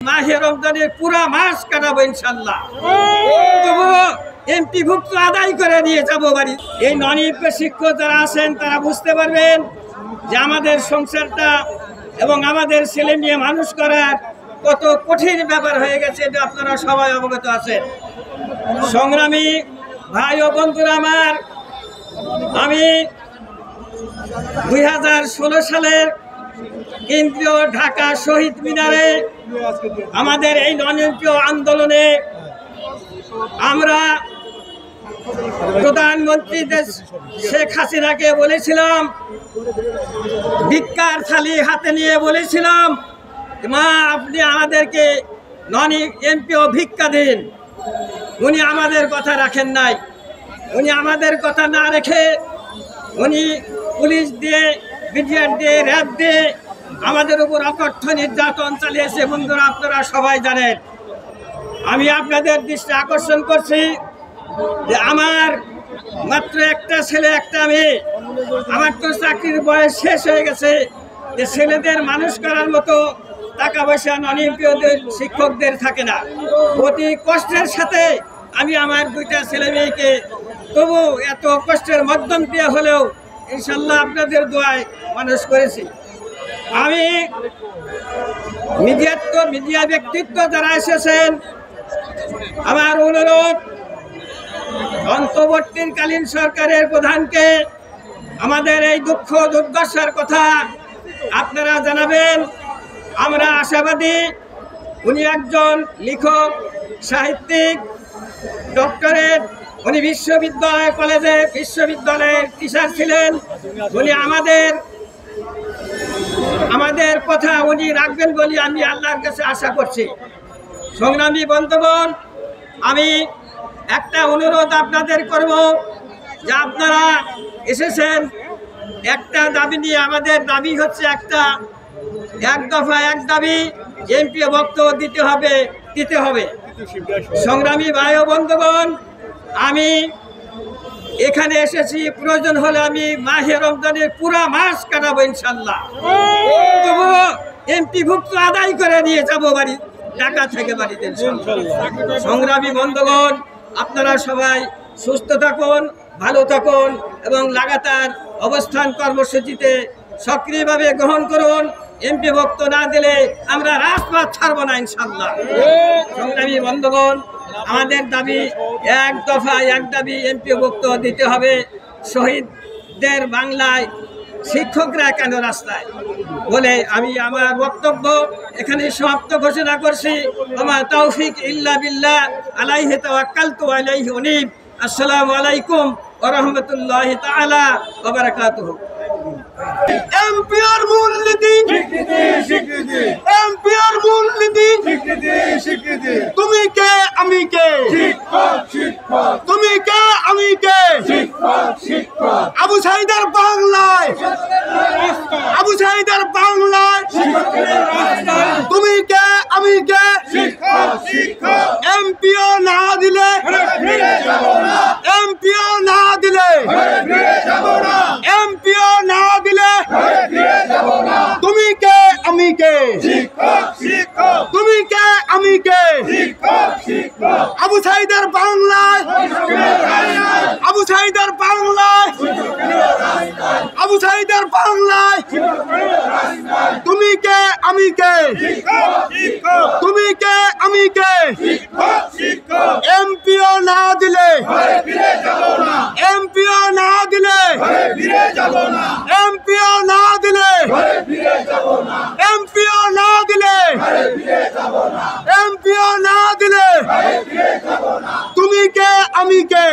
মাহে রমজানের পুরা মাস কাটাবো ইনশাল্লাহ। তবুও এমপিভুক্ত আদায় করে নিয়ে যাবো বাড়ি। এই নন এমপি শিক্ষক যারা আছেন তারা বুঝতে পারবেন যে আমাদের সংসারটা এবং আমাদের ছেলে মেয়ে মানুষ করার কত কঠিন ব্যাপার হয়ে গেছে, এটা আপনারা সবাই অবগত আছেন। সংগ্রামী ভাই ও বন্ধুরা আমার, আমি 2016 সালের কেন্দ্রীয় ঢাকা শহীদ মিনারে আমাদের এই নন এমপি আন্দোলনে আমরা প্রধানমন্ত্রী শেখ হাসিনাকে বলেছিলাম, ভিক্ষার থালি হাতে নিয়ে বলেছিলাম, মা আপনি আমাদেরকে নন এমপিও ভিক্ষা দিন। উনি আমাদের কথা রাখেন নাই। উনি আমাদের কথা না রেখে উনি পুলিশ দিয়ে, বিজিআর দিয়ে, র্যাব দিয়ে আমাদের উপর অকথ্য নির্যাতন চালিয়েছে। বন্ধুরা আপনারা সবাই জানেন। আমি আপনাদের দৃষ্টি আকর্ষণ করছি যে আমার মাত্র একটা ছেলে একটা মেয়ে, আমার তো চাকরির বয়স শেষ হয়ে গেছে, যে ছেলেদের মানুষ করার মতো টাকা পয়সা নন এমপিওদের শিক্ষকদের থাকে না। অতি কষ্টের সাথে আমি আমার দুইটা ছেলে মেয়েকে তবু এত কষ্টের মাধ্যম দিয়ে হলেও ইনশাল্লাহ আপনাদের দোয়ায় মানুষ করেছি। আমি মিডিয়া ব্যক্তিত্ব যারা এসেছেন, আমার অনুরোধ অন্তর্বর্তীকালীন সরকারের প্রধানকে আমাদের এই দুঃখ দুর্দশার কথা আপনারা জানাবেন। আমরা আশাবাদী উনি একজন লেখক, সাহিত্যিক, ডক্টরেট, উনি বিশ্ববিদ্যালয়ের টিচার ছিলেন। উনি আমাদের কথা উনি রাখবেন বলে আমি আল্লাহর কাছে আশা করছি। সংগ্রামী বন্ধুগণ, আমি একটা অনুরোধ আপনাদের করব যে আপনারা এসেছেন একটা দাবি নিয়ে। আমাদের দাবি হচ্ছে এক দফা এক দাবি, এমপি বক্তব্য দিতে হবে। সংগ্রামী ভাই ও বন্ধুগণ, আমি এখানে এসেছি, প্রয়োজন হলে আমি মাহে রমজানের পুরা মাস কাটাবো ইনশাল্লাহ। তবুও এমপিভুক্ত আদায় করে নিয়ে যাবো বাড়ি, ঢাকা থেকে বাড়িতে। সংগ্রামী বন্ধুগণ, আপনারা সবাই সুস্থ থাকুন, ভালো থাকুন এবং লাগাতার অবস্থান কর্মসূচিতে সক্রিয়ভাবে গ্রহণ করুন। এমপি ভক্ত না দিলে আমরা রাজপথ ছাড়বো না ইনশাল্লাহ। সংগ্রামী বন্ধুগণ, আমাদের দাবি এক দফা এক দাবি, এমপি ভক্ত দিতে হবে। শহীদদের বাংলায় শিক্ষকরা কেন রাস্তায় বলে আমি আমার বক্তব্য এখানে সমাপ্ত ঘোষণা করছি। আমার তৌফিক ইল্লা বিল্লাহ, আলাইহি তাওয়াক্কালতু ওয়া ইলাইহি উনীব। আসসালামু আলাইকুম ওয়া রাহমাতুল্লাহি তাআলা ওয়া বারাকাতুহু। এমপিআর মূলনীতি স্বীকৃতি, এমপিআর মূলনীতি স্বীকৃতি। তুমি কে আমি কে, তুমি কে আমি কে। আবু সাঈদের বাংলায়, আবু সাঈদের বাংলায় তুমি কে আমি কে। এমপিও না দিলে, এমপিও না দিলে, এমপিও না দিলে তুমি কে আমি কে, তুমি কে আমি কে। আবু সাঈদের বাংলায়, আবু সাঈদের বাংলায়, আবু সাঈদের বাংলায় তুমি কে আমি কে, তুমি কে আমি কে। এমপিও না দিলে, এমপিও না দিলে, এমপিও না দিলে, এমপিও না দিলে, এমপিও না দিলে তুমি কে আমি কে।